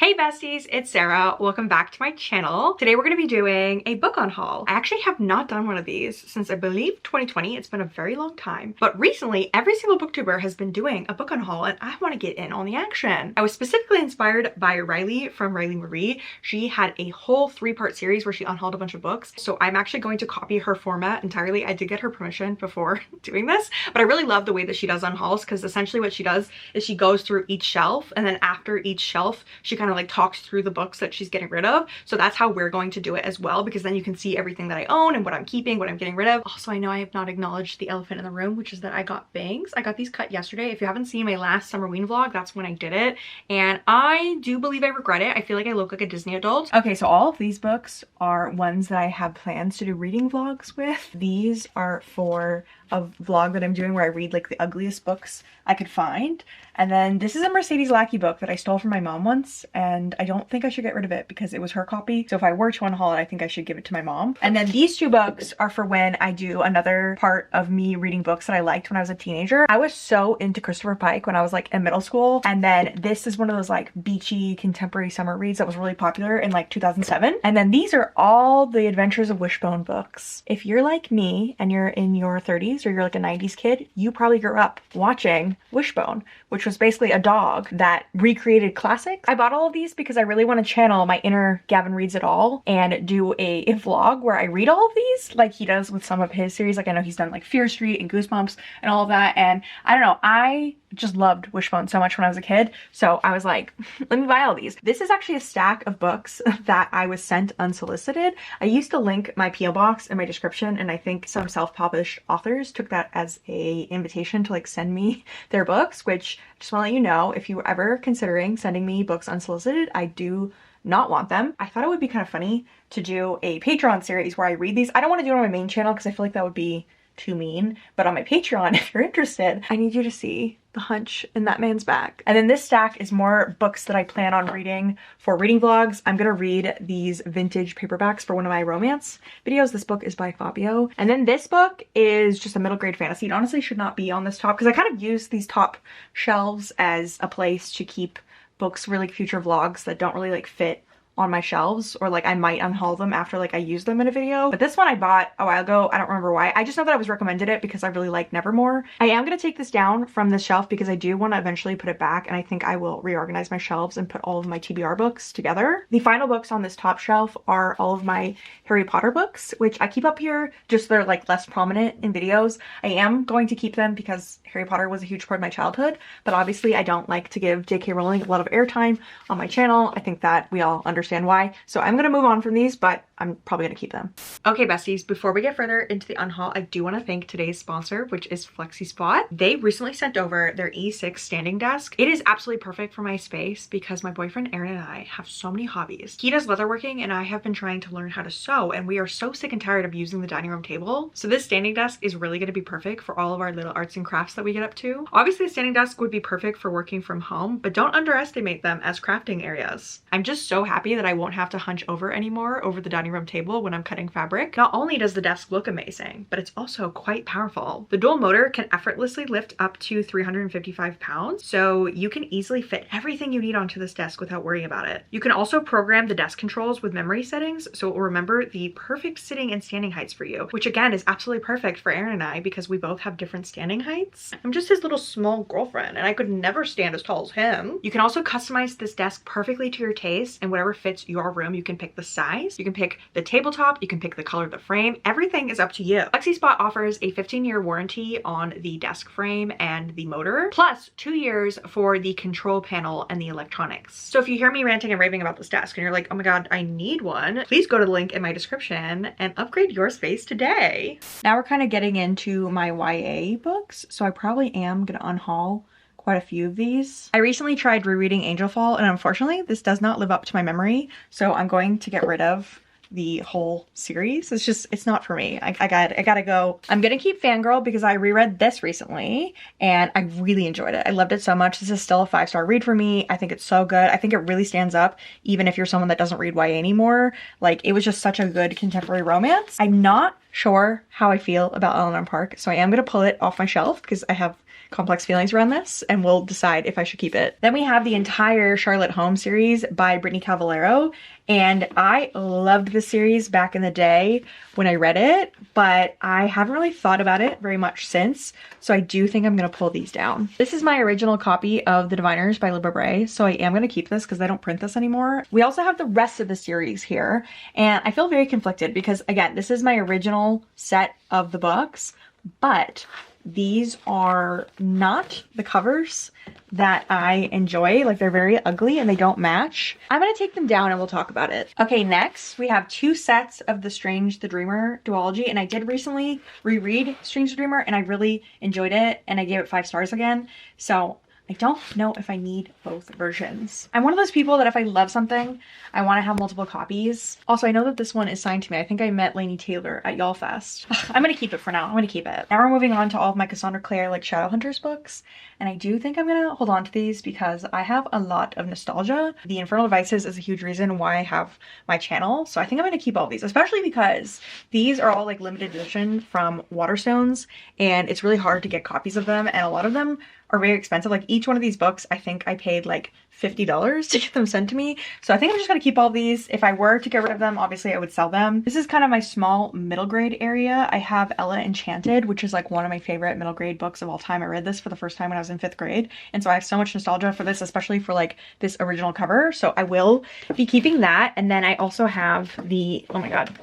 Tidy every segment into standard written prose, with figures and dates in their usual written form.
Hey besties, it's Sarah. Welcome back to my channel. Today we're going to be doing a book on haul. I actually have not done one of these since I believe 2020. It's been a very long time. But recently, every single booktuber has been doing a book on haul and I want to get in on the action. I was specifically inspired by Riley from Riley Marie. She had a whole 3-part series where she unhauled a bunch of books. So I'm actually going to copy her format entirely. I did get her permission before doing this, but I really love the way that she does unhauls because essentially what she does is she goes through each shelf and then after each shelf, she kind of like talks through the books that she's getting rid of. So that's how we're going to do it as well, because then you can see everything that I own and what I'm keeping, what I'm getting rid of. Also, I know I have not acknowledged the elephant in the room, which is that I got bangs. I got these cut yesterday. If you haven't seen my last Summerween vlog, that's when I did it. And I do believe I regret it. I feel like I look like a Disney adult. Okay, so all of these books are ones that I have plans to do reading vlogs with. These are for a vlog that I'm doing where I read like the ugliest books I could find. And then this is a Mercedes Lackey book that I stole from my mom once, and I don't think I should get rid of it because it was her copy. So if I were to unhaul it, I think I should give it to my mom. And then these two books are for when I do another part of me reading books that I liked when I was a teenager. I was so into Christopher Pike when I was like in middle school. And then this is one of those like beachy contemporary summer reads that was really popular in like 2007. And then these are all the Adventures of Wishbone books. If you're like me and you're in your 30s or you're like a 90s kid, you probably grew up watching Wishbone, which was basically a dog that recreated classics. I bought all of these because I really want to channel my inner Gavin Reads It All and do a vlog where I read all of these like he does with some of his series. Like I know he's done like Fear Street and Goosebumps and all of that, and I don't know, I just loved Wishbone so much when I was a kid, so I was like, let me buy all these. This is actually a stack of books that I was sent unsolicited. I used to link my PO box in my description, and I think some self-published authors took that as a invitation to like send me their books, which I just want to let you know, if you were ever considering sending me books unsolicited, I do not want them. I thought it would be kind of funny to do a Patreon series where I read these. I don't want to do it on my main channel because I feel like that would be too mean, but on my Patreon, if you're interested, I need you to see the hunch in that man's back. And then this stack is more books that I plan on reading for reading vlogs. I'm gonna read these vintage paperbacks for one of my romance videos. This book is by Fabio. And then this book is just a middle grade fantasy. It honestly should not be on this top because I kind of use these top shelves as a place to keep books for like future vlogs that don't really like fit on my shelves, or like I might unhaul them after like I use them in a video. But this one I bought a while ago. I don't remember why. I just know that I was recommended it because I really like Nevermore. I am going to take this down from this shelf because I do want to eventually put it back, and I think I will reorganize my shelves and put all of my TBR books together. The final books on this top shelf are all of my Harry Potter books, which I keep up here, just they're like less prominent in videos. I am going to keep them because Harry Potter was a huge part of my childhood, but obviously I don't like to give JK Rowling a lot of airtime on my channel. I think that we all understand why. So I'm gonna move on from these, but I'm probably gonna keep them. Okay, besties, before we get further into the unhaul, I do want to thank today's sponsor, which is Flexispot. They recently sent over their E6 standing desk. It is absolutely perfect for my space because my boyfriend Aaron and I have so many hobbies. He does leatherworking and I have been trying to learn how to sew, and we are so sick and tired of using the dining room table. So this standing desk is really going to be perfect for all of our little arts and crafts that we get up to. Obviously, the standing desk would be perfect for working from home, but don't underestimate them as crafting areas. I'm just so happy that I won't have to hunch over anymore over the dining room table when I'm cutting fabric. Not only does the desk look amazing, but it's also quite powerful. The dual motor can effortlessly lift up to 355 pounds, so you can easily fit everything you need onto this desk without worrying about it. You can also program the desk controls with memory settings, so it will remember the perfect sitting and standing heights for you, which again is absolutely perfect for Aaron and I because we both have different standing heights. I'm just his little small girlfriend and I could never stand as tall as him. You can also customize this desk perfectly to your taste, and whatever fits your room, you can pick the size, you can pick the tabletop, you can pick the color of the frame. Everything is up to you. Flexispot offers a 15-year warranty on the desk frame and the motor, plus 2 years for the control panel and the electronics. So if you hear me ranting and raving about this desk and you're like, oh my god, I need one, please go to the link in my description and upgrade your space today. Now we're kind of getting into my YA books, so I probably am gonna unhaul quite a few of these. I recently tried rereading Angel Fall, and unfortunately this does not live up to my memory, so I'm going to get rid of the whole series. It's not for me. I gotta go. I'm gonna keep Fangirl because I reread this recently and I really enjoyed it. I loved it so much. This is still a 5-star read for me. I think it's so good. I think it really stands up even if you're someone that doesn't read YA anymore. Like, it was just such a good contemporary romance. I'm not sure how I feel about Eleanor Park, so I am gonna pull it off my shelf because I have complex feelings around this, and we'll decide if I should keep it. Then we have the entire Charlotte Holmes series by Brittany Cavallaro, and I loved this series back in the day when I read it, but I haven't really thought about it very much since, so I do think I'm gonna pull these down. This is my original copy of The Diviners by Libra Bray, so I am gonna keep this because they don't print this anymore. We also have the rest of the series here, and I feel very conflicted because, again, this is my original set of the books, but these are not the covers that I enjoy. Like, they're very ugly and they don't match. I'm gonna take them down and we'll talk about it. Okay, next we have 2 sets of the Strange the Dreamer duology, and I did recently reread Strange the Dreamer and I really enjoyed it and I gave it 5 stars again. So I don't know if I need both versions. I'm one of those people that if I love something, I want to have multiple copies. Also, I know that this one is signed to me. I think I met Lainey Taylor at Y'all Fest. I'm gonna keep it for now. I'm gonna keep it. Now we're moving on to all of my Cassandra Clare like Shadowhunters books. And I do think I'm gonna hold on to these because I have a lot of nostalgia. The Infernal Devices is a huge reason why I have my channel. So I think I'm gonna keep all these, especially because these are all like limited edition from Waterstones and it's really hard to get copies of them. And a lot of them are very expensive. Like each one of these books, I think I paid like $50 to get them sent to me. So I think I'm just gonna keep all these. If I were to get rid of them, obviously I would sell them. This is kind of my small middle grade area. I have Ella Enchanted, which is like one of my favorite middle grade books of all time. I read this for the first time when I was in 5th grade. And so I have so much nostalgia for this, especially for like this original cover. So I will be keeping that. And then I also have the, oh my God,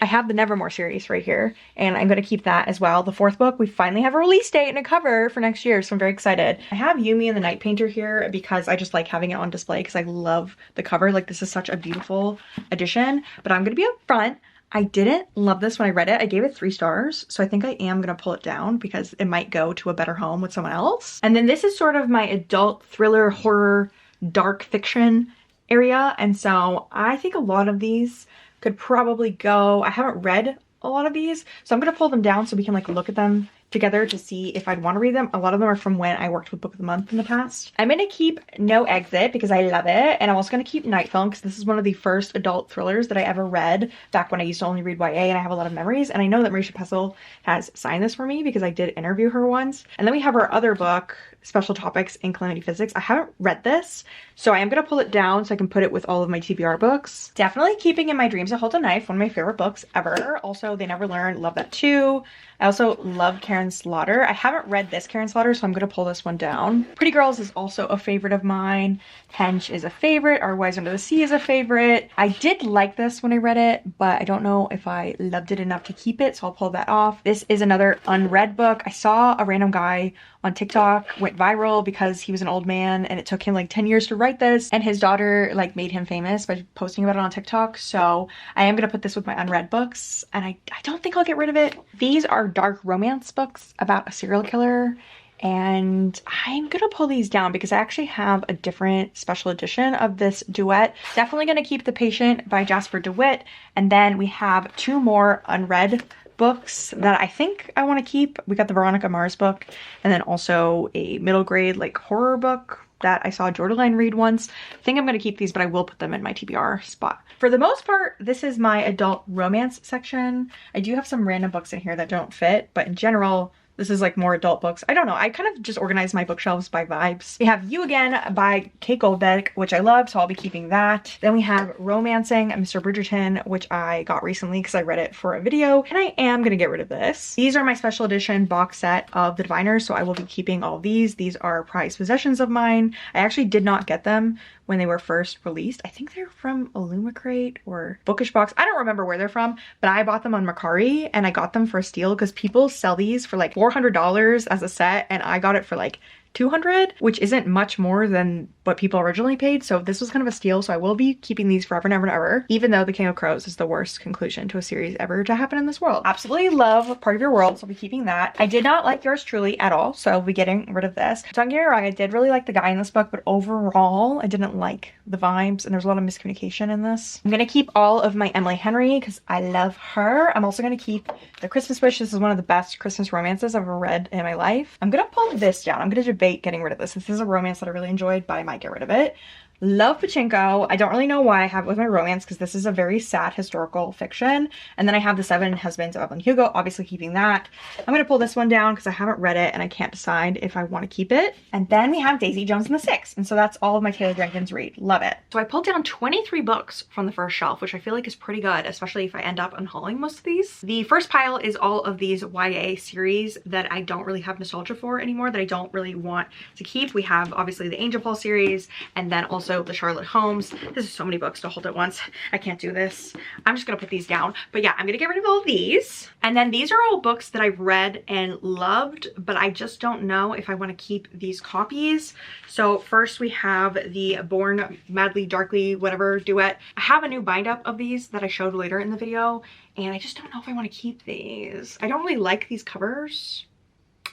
I have the Nevermore series right here. And I'm gonna keep that as well. The 4th book, we finally have a release date and a cover for next year. So I'm very excited. I have Yumi and the Night Painter here because I just like having it on display because I love the cover. Like, this is such a beautiful edition, but I'm gonna be upfront. I didn't love this when I read it. I gave it 3 stars. So I think I am gonna pull it down because it might go to a better home with someone else. And then this is sort of my adult thriller, horror, dark fiction area. And so I think a lot of these could probably go. I haven't read a lot of these, so I'm gonna pull them down so we can like look at them together to see if I'd want to read them. A lot of them are from when I worked with Book of the Month in the past. I'm going to keep No Exit because I love it, and I'm also going to keep Night Film because this is one of the first adult thrillers that I ever read back when I used to only read YA, and I have a lot of memories. And I know that Marisha Pessel has signed this for me because I did interview her once. And then we have her other book, Special Topics in Calamity Physics. I haven't read this, so I am going to pull it down so I can put it with all of my TBR books. Definitely keeping In My Dreams to Hold a Knife, one of my favorite books ever. Also, They Never Learn, love that too. I also love Karen Slaughter. I haven't read this Karen Slaughter, so I'm going to pull this one down. Pretty Girls is also a favorite of mine. Hench is a favorite. Our Wise Under the Sea is a favorite. I did like this when I read it, but I don't know if I loved it enough to keep it, so I'll pull that off. This is another unread book. I saw a random guy on TikTok went viral because he was an old man and it took him like 10 years to write this, and his daughter like made him famous by posting about it on TikTok. So I am going to put this with my unread books, and I don't think I'll get rid of it. These are dark romance books about a serial killer, and I'm gonna pull these down because I actually have a different special edition of this duet. Definitely gonna keep The Patient by Jasper DeWitt, and then we have 2 more unread books that I think I want to keep. We got the Veronica Mars book, and then also a middle grade like horror book that I saw Jordaline read once. I think I'm going to keep these, but I will put them in my TBR spot. For the most part, this is my adult romance section. I do have some random books in here that don't fit, but in general, this is like more adult books. I don't know. I kind of just organize my bookshelves by vibes. We have You Again by Kate Goldbeck, which I love, so I'll be keeping that. Then we have Romancing Mr. Bridgerton, which I got recently because I read it for a video, and I am going to get rid of this. These are my special edition box set of The Diviners, so I will be keeping all these. These are prized possessions of mine. I actually did not get them when they were first released. I think they're from Illumicrate or Bookish Box. I don't remember where they're from, but I bought them on Mercari and I got them for a steal because people sell these for like $400 as a set, and I got it for like $200, which isn't much more than what people originally paid. So this was kind of a steal. So I will be keeping these forever and ever and ever, even though The King of Crows is the worst conclusion to a series ever to happen in this world. Absolutely love Part of Your World, so I'll be keeping that. I did not like Yours Truly at all, so I'll be getting rid of this. Don't get me wrong, I did really like the guy in this book, but overall I didn't like the vibes and there's a lot of miscommunication in this. I'm gonna keep all of my Emily Henry because I love her. I'm also gonna keep The Christmas Wish. This is one of the best Christmas romances I've ever read in my life. I'm gonna pull this down. I'm gonna debate getting rid of this. This is a romance that I really enjoyed, but I might get rid of it. Love Pachinko. I don't really know why I have it with my romance because this is a very sad historical fiction. And then I have The Seven Husbands of Evelyn Hugo, obviously keeping that. I'm going to pull this one down because I haven't read it and I can't decide if I want to keep it. And then we have Daisy Jones and the Six. And so that's all of my Taylor Jenkins read. Love it. So I pulled down 23 books from the first shelf, which I feel like is pretty good, especially if I end up unhauling most of these. The first pile is all of these YA series that I don't really have nostalgia for anymore, that I don't really want to keep. We have obviously the Angel Fall series and then also the Charlotte Holmes. This is so many books to hold at once. I can't do this. I'm just gonna put these down. But yeah, I'm gonna get rid of all of these. And then these are all books that I've read and loved, but I just don't know if I want to keep these copies. So first we have the Born Madly Darkly whatever duet. I have a new bind up of these that I showed later in the video, and I just don't know if I want to keep these. I don't really like these covers.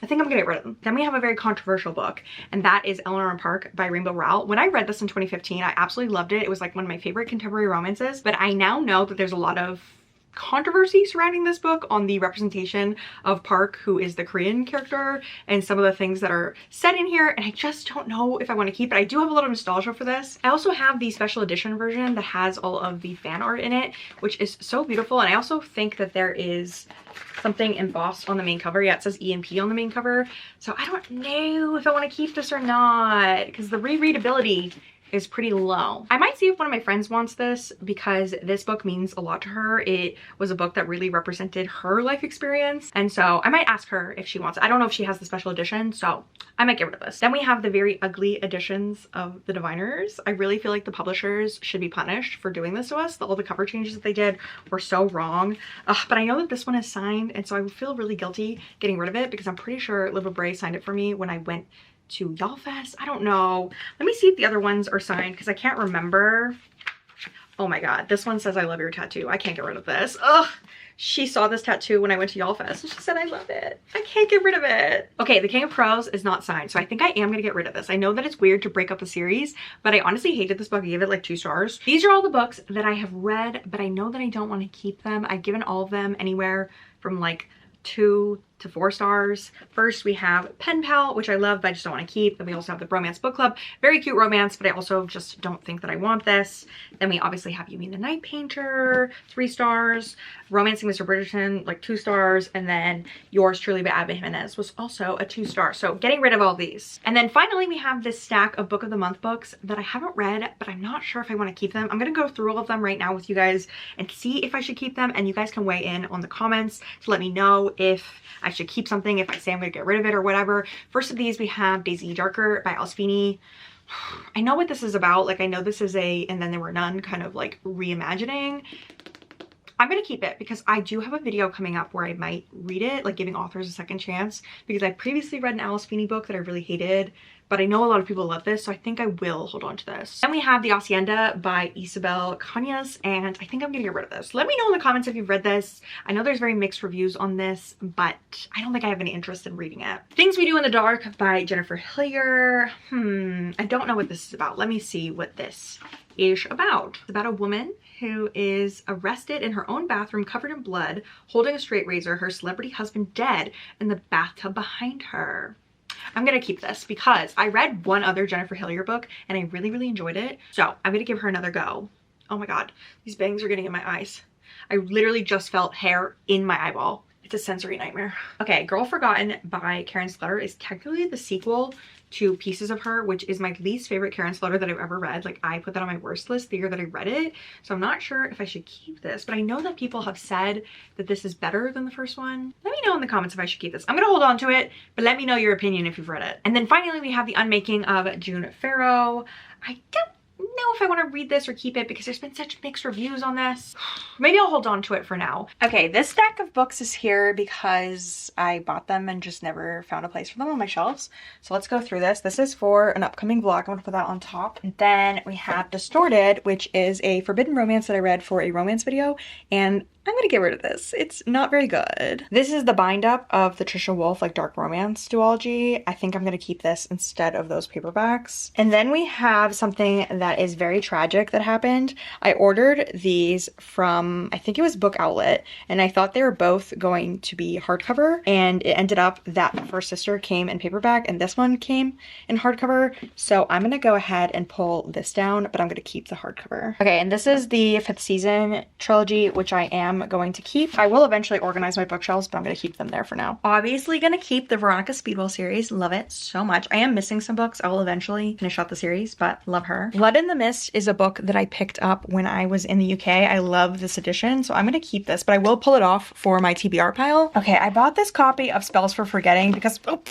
I think I'm gonna get rid of them. Then we have a very controversial book, and that is Eleanor and Park by Rainbow Rowell. When I read this in 2015, I absolutely loved it. It was like one of my favorite contemporary romances, but I now know that there's a lot of controversy surrounding this book on the representation of Park, who is the Korean character, and some of the things that are said in here, and I just don't know if I want to keep it. I do have a lot of nostalgia for this. I also have the special edition version that has all of the fan art in it, which is so beautiful, and I also think that there is something embossed on the main cover. Yeah, it says EMP on the main cover, so I don't know if I want to keep this or not because the rereadability is pretty low. I might see if one of my friends wants this because this book means a lot to her. It was a book that really represented her life experience, and so I might ask her if she wants it. I don't know if she has the special edition, so I might get rid of this. Then we have the very ugly editions of The Diviners. I really feel like the publishers should be punished for doing this to us. All the cover changes that they did were so wrong. But I know that this one is signed, and so I feel really guilty getting rid of it because I'm pretty sure Liv Bray signed it for me when I went to YALLFest. I don't know. Let me see if the other ones are signed because I can't remember. Oh my god, this one says I love your tattoo. I can't get rid of this. Ugh. She saw this tattoo when I went to YALLFest and she said I love it. I can't get rid of it. Okay, The King of Crows is not signed, so I think I am gonna get rid of this. I know that it's weird to break up a series, but I honestly hated this book. I gave it like 2 stars. These are all the books that I have read, but I know that I don't want to keep them. I've given all of them anywhere from like 2 to 4 stars. First we have Pen Pal, which I love but I just don't want to keep. Then we also have the Bromance Book Club, very cute romance, but I also just don't think that I want this. Then we obviously have You Mean the Night Painter, 3 stars. Romancing Mr. Bridgerton, like 2 stars, and then Yours Truly by Abby Jimenez was also a 2 star. So getting rid of all these. And then finally we have this stack of Book of the Month books that I haven't read, but I'm not sure if I want to keep them. I'm gonna go through all of them right now with you guys and see if I should keep them, and you guys can weigh in on the comments to let me know if I should keep something, if I say I'm gonna get rid of it or whatever. First of these we have Daisy Darker by Alice Feeney. I know what this is about. Like I know this is a And Then There Were None kind of like reimagining. I'm gonna keep it because I do have a video coming up where I might read it, like giving authors a second chance, because I previously read an Alice Feeney book that I really hated, but I know a lot of people love this, so I think I will hold on to this. Then we have The Hacienda by Isabel Cañas, and I think I'm gonna get rid of this. Let me know in the comments if you've read this. I know there's very mixed reviews on this, but I don't think I have any interest in reading it. Things We Do in the Dark by Jennifer Hillier. I don't know what this is about. Let me see what this is about. It's about a woman who is arrested in her own bathroom covered in blood, holding a straight razor, her celebrity husband dead in the bathtub behind her. I'm gonna keep this because I read one other Jennifer Hillier book and I really, really enjoyed it. So I'm gonna give her another go. Oh my god, these bangs are getting in my eyes. I literally just felt hair in my eyeball. It's a sensory nightmare. Okay, Girl Forgotten by Karen Scudder is technically the sequel to Pieces of Her, which is my least favorite Karen Scudder that I've ever read. Like I put that on my worst list the year that I read it. So I'm not sure if I should keep this, but I know that people have said that this is better than the first one. Let me know in the comments if I should keep this. I'm gonna hold on to it, but let me know your opinion if you've read it. And then finally we have The Unmaking of June Farrow. I don't know if I want to read this or keep it because there's been such mixed reviews on this. Maybe I'll hold on to it for now. Okay, this stack of books is here because I bought them and just never found a place for them on my shelves. So let's go through this. This is for an upcoming vlog. I'm gonna put that on top. And then we have Distorted, which is a forbidden romance that I read for a romance video. And I'm gonna get rid of this. It's not very good. This is the bind up of the Trisha Wolfe like dark romance duology. I think I'm gonna keep this instead of those paperbacks. And then we have something that is very tragic that happened. I ordered these from, I think it was Book Outlet, and I thought they were both going to be hardcover, and it ended up that the first sister came in paperback and this one came in hardcover. So I'm gonna go ahead and pull this down, but I'm gonna keep the hardcover. Okay, and this is the 5th season trilogy, which I am going to keep. I will eventually organize my bookshelves, but I'm going to keep them there for now. Obviously going to keep the Veronica Speedwell series. Love it so much. I am missing some books. I will eventually finish out the series, but love her. Blood in the Mist is a book that I picked up when I was in the UK. I love this edition, so I'm going to keep this, but I will pull it off for my TBR pile. Okay, I bought this copy of Spells for Forgetting because, oh,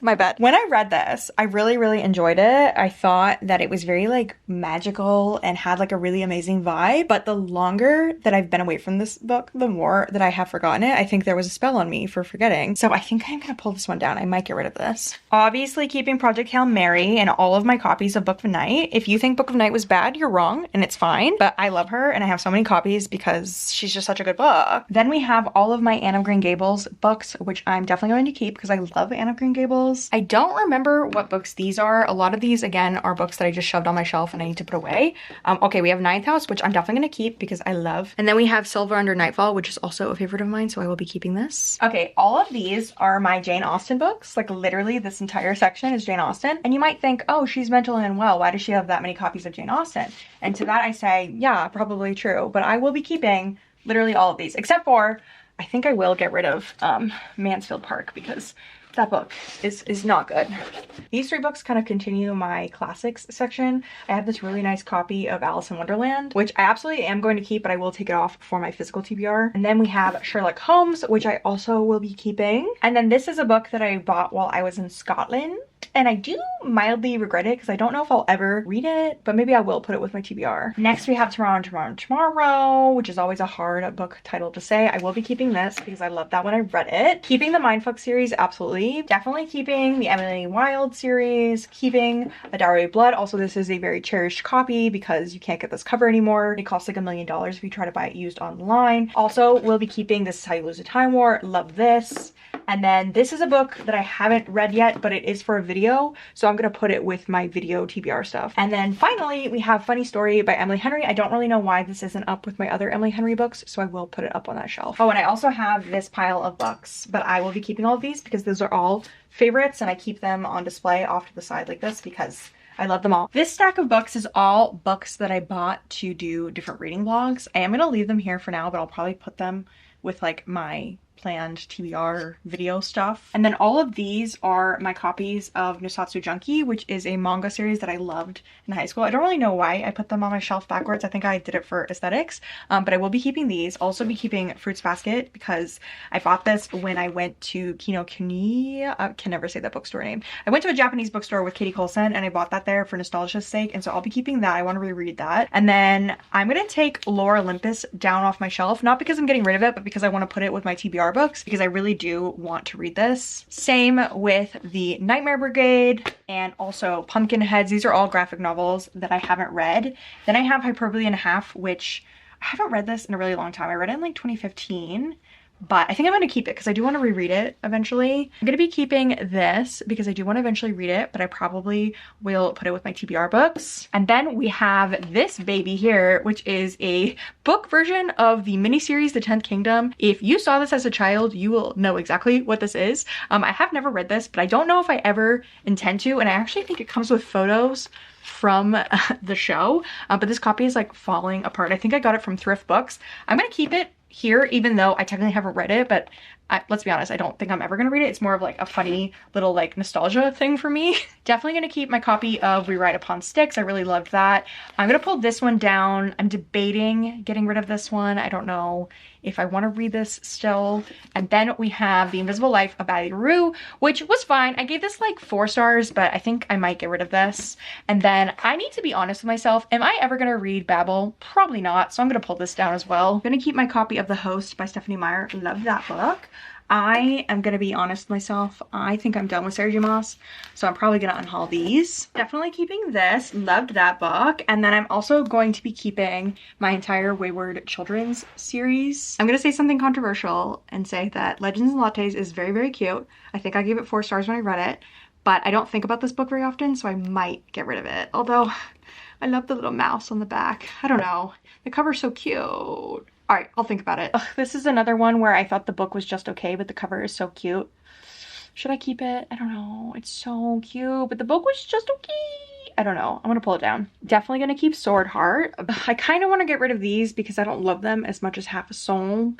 my bad. When I read this, I really enjoyed it. I thought that it was very like magical and had like a really amazing vibe, but the longer that I've been away from this book, the more that I have forgotten it. I think there was a spell on me for forgetting. So I think I'm gonna pull this one down. I might get rid of this. Obviously keeping Project Hail Mary and all of my copies of Book of Night. If you think Book of Night was bad, you're wrong and it's fine, but I love her and I have so many copies because she's just such a good book. Then we have all of my Anne of Green Gables books, which I'm definitely going to keep because I love Anne of Green Gables. I don't remember what books these are. A lot of these, again, are books that I just shoved on my shelf and I need to put away. Okay, we have Ninth House, which I'm definitely going to keep because I love. And then we have Silver Under Nightfall, which is also a favorite of mine, so I will be keeping this. Okay, all of these are my Jane Austen books. Like literally this entire section is Jane Austen. And you might think, oh, she's mentally unwell. Why does she have that many copies of Jane Austen? And to that I say, yeah, probably true. But I will be keeping literally all of these, except for, I think I will get rid of Mansfield Park because that book is not good. These 3 books kind of continue my classics section. I have this really nice copy of Alice in Wonderland, which I absolutely am going to keep, but I will take it off for my physical TBR. And then we have Sherlock Holmes, which I also will be keeping. And then this is a book that I bought while I was in Scotland. And I do mildly regret it because I don't know if I'll ever read it, but maybe I will put it with my TBR. Next we have Tomorrow, which is always a hard book title to say. I will be keeping this because I love that when I read it. Keeping the Mindfuck series, absolutely. Definitely keeping the Emily Wilde series, keeping A Dowry of Blood. Also, this is a very cherished copy because you can't get this cover anymore. It costs like $1 million if you try to buy it used online. Also, we'll be keeping This Is How You Lose a Time War. Love this. And then this is a book that I haven't read yet, but it is for a video, so I'm gonna put it with my video TBR stuff. And then finally, we have Funny Story by Emily Henry. I don't really know why this isn't up with my other Emily Henry books, so I will put it up on that shelf. Oh, and I also have this pile of books, but I will be keeping all of these because those are all favorites, and I keep them on display off to the side like this because I love them all. This stack of books is all books that I bought to do different reading vlogs. I am gonna leave them here for now, but I'll probably put them with like my planned TBR video stuff. And then all of these are my copies of Nosatsu Junkie, which is a manga series that I loved in high school. I don't really know why I put them on my shelf backwards. I think I did it for aesthetics, but I will be keeping these. Also be keeping Fruits Basket because I bought this when I went to Kinokuni. I can never say that bookstore name. I went to a Japanese bookstore with Katie Coulson and I bought that there for nostalgia's sake, and so I'll be keeping that. I want to reread that. And then I'm gonna take Lore Olympus down off my shelf, not because I'm getting rid of it, but because I want to put it with my TBR books because I really do want to read this. Same with the Nightmare Brigade and also Pumpkinheads. These are all graphic novels that I haven't read. Then I have Hyperbole and a Half, which I haven't read this in a really long time. I read it in like 2015. But I think I'm going to keep it because I do want to reread it eventually. I'm going to be keeping this because I do want to eventually read it, but I probably will put it with my TBR books. And then we have this baby here, which is a book version of the miniseries The 10th Kingdom. If you saw this as a child, you will know exactly what this is. I have never read this, but I don't know if I ever intend to, and I actually think it comes with photos from the show, but this copy is like falling apart. I think I got it from Thrift Books. I'm going to keep it here, even though I technically haven't read it, but let's be honest, I don't think I'm ever gonna read it. It's more of like a funny little like nostalgia thing for me. Definitely gonna keep my copy of We Ride Upon Sticks. I really loved that. I'm gonna pull this one down. I'm debating getting rid of this one. I don't know if I want to read this still. And then we have The Invisible Life of Addie LaRue, which was fine. I gave this like 4 stars, but I think I might get rid of this. And then I need to be honest with myself. Am I ever going to read Babel? Probably not. So I'm going to pull this down as well. I'm going to keep my copy of The Host by Stephanie Meyer. Love that book. I am gonna be honest with myself. I think I'm done with Sarah J. Maas, so I'm probably gonna unhaul these. Definitely keeping this. Loved that book. And then I'm also going to be keeping my entire Wayward Children's series. I'm gonna say something controversial and say that Legends and Lattes is very, very cute. I think I gave it 4 stars when I read it, but I don't think about this book very often, so I might get rid of it. Although, I love the little mouse on the back. I don't know. The cover's so cute. All right, I'll think about it. Ugh, this is another one where I thought the book was just okay, but the cover is so cute. Should I keep it? I don't know. It's so cute, but the book was just okay. I don't know. I'm gonna pull it down. Definitely gonna keep Sword Heart. I kind of want to get rid of these because I don't love them as much as Half a Soul,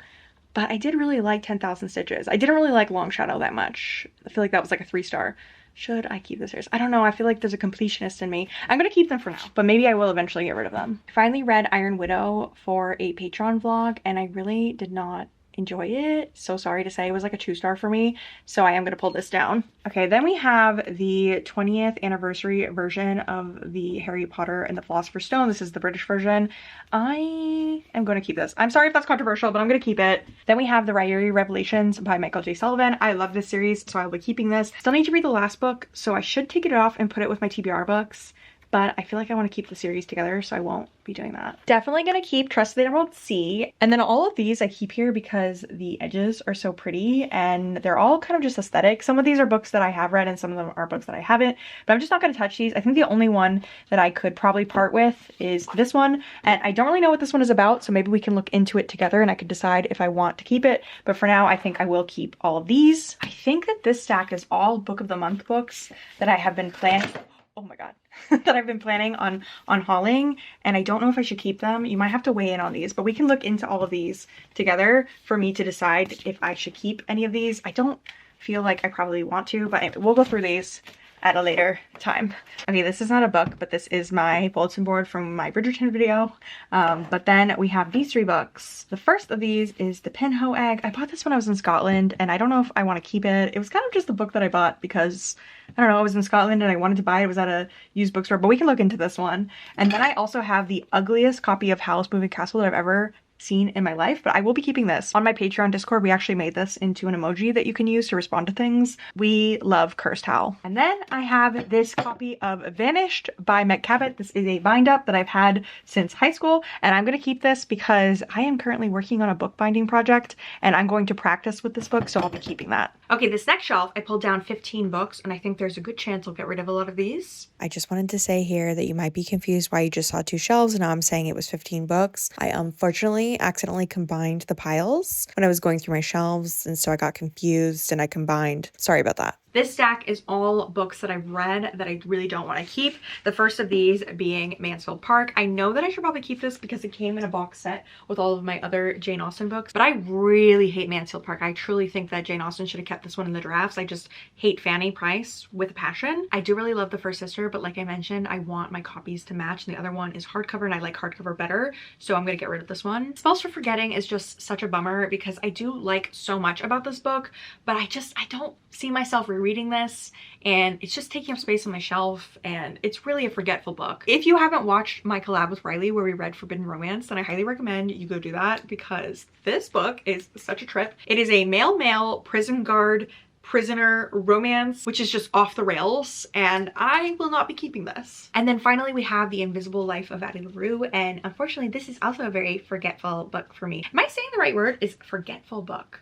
but I did really like 10,000 Stitches. I didn't really like Long Shadow that much. I feel like that was like a 3-star. Should I keep the series? I don't know. I feel like there's a completionist in me. I'm gonna keep them for now, but maybe I will eventually get rid of them. I finally read Iron Widow for a Patreon vlog, and I really did not enjoy it. So sorry to say, it was like a 2-star for me, so I am gonna pull this down. Okay, then we have the 20th anniversary version of the Harry Potter and the Philosopher's Stone. This is the British version. I am gonna keep this. I'm sorry if that's controversial, but I'm gonna keep it. Then we have the Ryuri Revelations by Michael J. Sullivan. I love this series, so I'll be keeping this. Still need to read the last book, so I should take it off and put it with my TBR books, but I feel like I want to keep the series together, so I won't be doing that. Definitely gonna keep Trust the Emerald Sea. And then all of these I keep here because the edges are so pretty and they're all kind of just aesthetic. Some of these are books that I have read and some of them are books that I haven't, but I'm just not gonna touch these. I think the only one that I could probably part with is this one, and I don't really know what this one is about, so maybe we can look into it together and I could decide if I want to keep it. But for now, I think I will keep all of these. I think that this stack is all Book of the Month books that I have been planning. Oh my god. That I've been planning on hauling, and I don't know if I should keep them. You might have to weigh in on these, but we can look into all of these together for me to decide if I should keep any of these. I don't feel like I probably want to, but we'll go through these at a later time. Okay, this is not a book, but this is my bulletin board from my Bridgerton video. But then we have these 3 books. The first of these is The Pinhole Egg. I bought this when I was in Scotland, and I don't know if I want to keep it. It was kind of just a book that I bought because, I don't know, I was in Scotland and I wanted to buy it. It was at a used bookstore, but we can look into this one. And then I also have the ugliest copy of Howl's Moving Castle that I've ever seen in my life, but I will be keeping this. On my Patreon Discord, we actually made this into an emoji that you can use to respond to things. We love Cursed Howl. And then I have this copy of Vanished by Meg Cabot. This is a bind up that I've had since high school, and I'm gonna keep this because I am currently working on a book binding project and I'm going to practice with this book, so I'll be keeping that. Okay, this next shelf, I pulled down 15 books, and I think there's a good chance I'll get rid of a lot of these. I just wanted to say here that you might be confused why you just saw 2 shelves and now I'm saying it was 15 books. I unfortunately accidentally combined the piles when I was going through my shelves, and so I got confused and I combined. Sorry about that. This stack is all books that I've read that I really don't want to keep. The first of these being Mansfield Park. I know that I should probably keep this because it came in a box set with all of my other Jane Austen books, but I really hate Mansfield Park. I truly think that Jane Austen should have kept this one in the drafts. I just hate Fanny Price with a passion. I do really love The First Sister, but like I mentioned, I want my copies to match, and the other one is hardcover and I like hardcover better, so I'm gonna get rid of this one. Spells for Forgetting is just such a bummer because I do like so much about this book, but I don't see myself rereading this, and it's just taking up space on my shelf, and it's really a forgetful book. If you haven't watched my collab with Riley where we read Forbidden Romance, then I highly recommend you go do that because this book is such a trip. It is a male prison guard prisoner romance, which is just off the rails, and I will not be keeping this. And then finally we have The Invisible Life of Addie LaRue, and unfortunately this is also a very forgetful book for me. Am I saying the right word? Is forgetful book.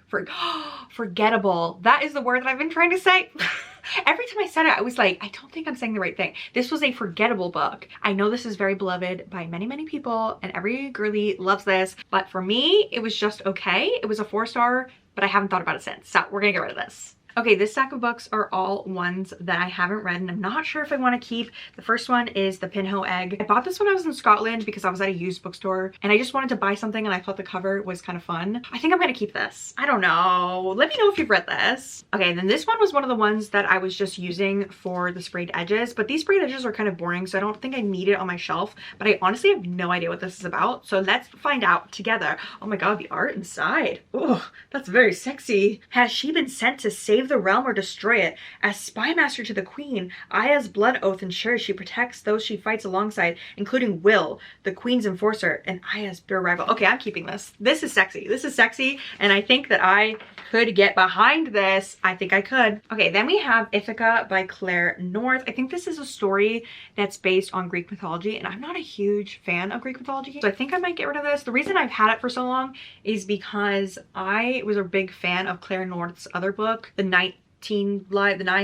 Forgettable. That is the word that I've been trying to say. Every time I said it, I was like, I don't think I'm saying the right thing. This was a forgettable book. I know this is very beloved by many, many people, and every girly loves this, but for me, it was just okay. It was a 4-star, but I haven't thought about it since, so we're gonna get rid of this. Okay, this stack of books are all ones that I haven't read and I'm not sure if I want to keep. The first one is The Pinhole Egg. I bought this when I was in Scotland because I was at a used bookstore and I just wanted to buy something and I thought the cover was kind of fun. I think I'm gonna keep this. I don't know. Let me know if you've read this. Okay, then this one was one of the ones that I was just using for the sprayed edges, but these sprayed edges are kind of boring, so I don't think I need it on my shelf, but I honestly have no idea what this is about, so let's find out together. Oh my god, the art inside. Oh, that's very sexy. Has she been sent to save save the realm or destroy it. As spy master to the queen, Aya's blood oath ensures she protects those she fights alongside, including Will, the queen's enforcer, and Aya's bitter rival. Okay, I'm keeping this. This is sexy. This is sexy, and I think that I could get behind this. I think I could. Okay, then we have Ithaca by Claire North. I think this is a story that's based on Greek mythology, and I'm not a huge fan of Greek mythology, so I think I might get rid of this. The reason I've had it for so long is because I was a big fan of Claire North's other book, The 9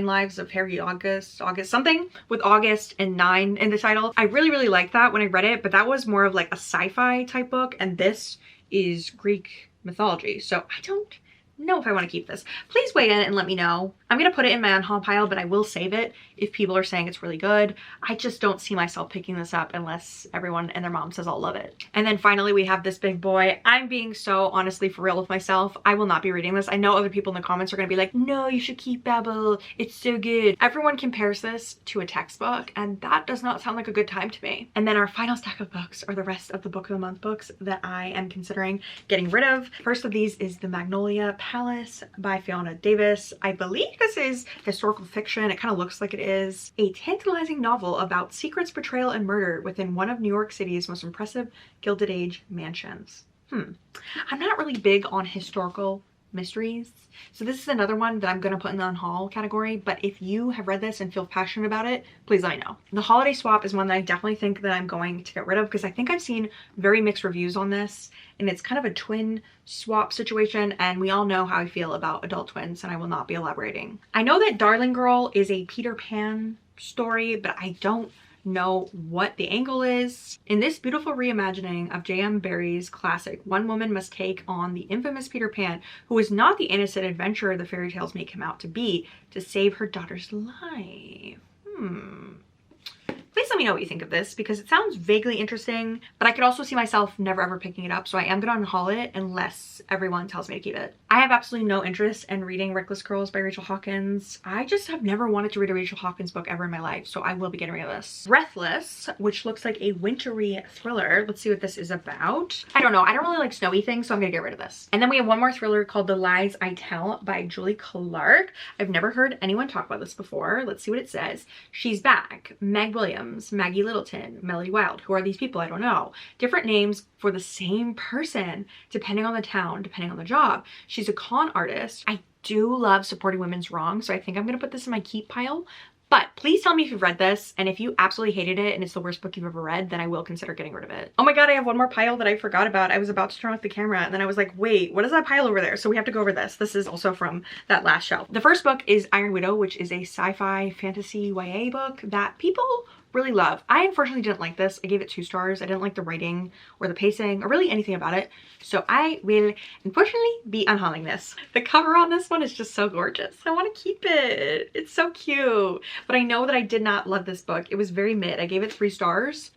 Lives of Harry August something with August and 9 in the title. I really liked that when I read it, but that was more of like a sci-fi type book, and this is Greek mythology, so I don't know if I want to keep this. Please weigh in and let me know. I'm gonna put it in my unhaul pile, but I will save it if people are saying it's really good. I just don't see myself picking this up unless everyone and their mom says I'll love it. And then finally we have this big boy. I'm being so honestly for real with myself. I will not be reading this. I know other people in the comments are gonna be like, no, you should keep Babel. It's so good. Everyone compares this to a textbook, and that does not sound like a good time to me. And then our final stack of books are the rest of the book of the month books that I am considering getting rid of. First of these is The Magnolia Palace by Fiona Davis. I believe this is historical fiction. It kind of looks like it is. A tantalizing novel about secrets, betrayal, and murder within one of New York City's most impressive Gilded Age mansions. I'm not really big on historical mysteries, so this is another one that I'm gonna put in the unhaul category, but if you have read this and feel passionate about it, please let me know. The Holiday Swap is one that I definitely think that I'm going to get rid of because I think I've seen very mixed reviews on this, and it's kind of a twin swap situation, and we all know how I feel about adult twins, and I will not be elaborating. I know that Darling Girl is a Peter Pan story, but I don't know what the angle is. In this beautiful reimagining of J.M. Barrie's classic, one woman must take on the infamous Peter Pan, who is not the innocent adventurer the fairy tales make him out to be, to save her daughter's life. Please let me know what you think of this because it sounds vaguely interesting, but I could also see myself never ever picking it up, so I am gonna unhaul it unless everyone tells me to keep it. I have absolutely no interest in reading Reckless Girls by Rachel Hawkins. I just have never wanted to read a Rachel Hawkins book ever in my life, so I will be getting rid of this. Ruthless, which looks like a wintry thriller. Let's see what this is about. I don't know. I don't really like snowy things, so I'm gonna get rid of this. And then we have one more thriller called The Lies I Tell by Julie Clark. I've never heard anyone talk about this before. Let's see what it says. She's back. Meg Williams, Maggie Littleton, Melody Wild. Who are these people? I don't know. Different names for the same person, depending on the town, depending on the job. She's a con artist. I do love supporting women's wrongs, so I think I'm gonna put this in my keep pile. But please tell me if you've read this, and if you absolutely hated it and it's the worst book you've ever read, then I will consider getting rid of it. Oh my god, I have one more pile that I forgot about. I was about to turn off the camera and then I was like, wait, what is that pile over there? So we have to go over this. This is also from that last shelf. The first book is Iron Widow, which is a sci-fi fantasy YA book that people really love. I unfortunately didn't like this. I gave it 2 stars. I didn't like the writing or the pacing or really anything about it. So I will unfortunately be unhauling this. The cover on this one is just so gorgeous. I want to keep it. It's so cute. But I know that I did not love this book. It was very mid. I gave it 3 stars.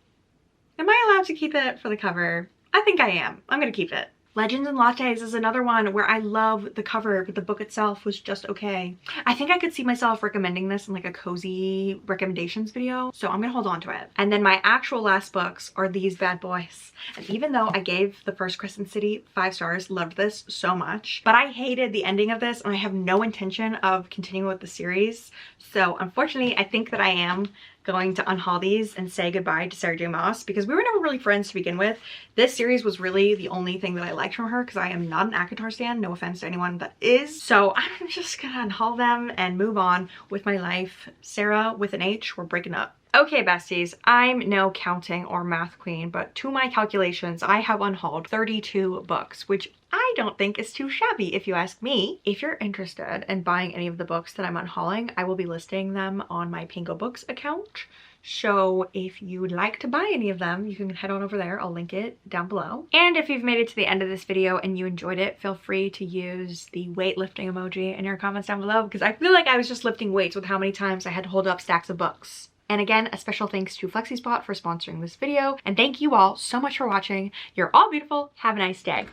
Am I allowed to keep it for the cover? I think I am. I'm gonna keep it. Legends and Lattes is another one where I love the cover, but the book itself was just okay. I think I could see myself recommending this in like a cozy recommendations video, so I'm gonna hold on to it. And then my actual last books are these bad boys. And even though I gave the first Crescent City 5 stars, loved this so much, but I hated the ending of this and I have no intention of continuing with the series. So unfortunately, I think that I am going to unhaul these and say goodbye to Sarah J Maas because we were never really friends to begin with. This series was really the only thing that I liked from her because I am not an ACOTAR stan, no offense to anyone that is. So I'm just gonna unhaul them and move on with my life. Sarah with an H, we're breaking up. Okay, besties, I'm no counting or math queen, but to my calculations, I have unhauled 32 books, which I don't think is too shabby if you ask me. If you're interested in buying any of the books that I'm unhauling, I will be listing them on my Pingo Books account. So if you would like to buy any of them, you can head on over there. I'll link it down below. And if you've made it to the end of this video and you enjoyed it, feel free to use the weightlifting emoji in your comments down below because I feel like I was just lifting weights with how many times I had to hold up stacks of books. And again, a special thanks to Flexispot for sponsoring this video. And thank you all so much for watching. You're all beautiful. Have a nice day.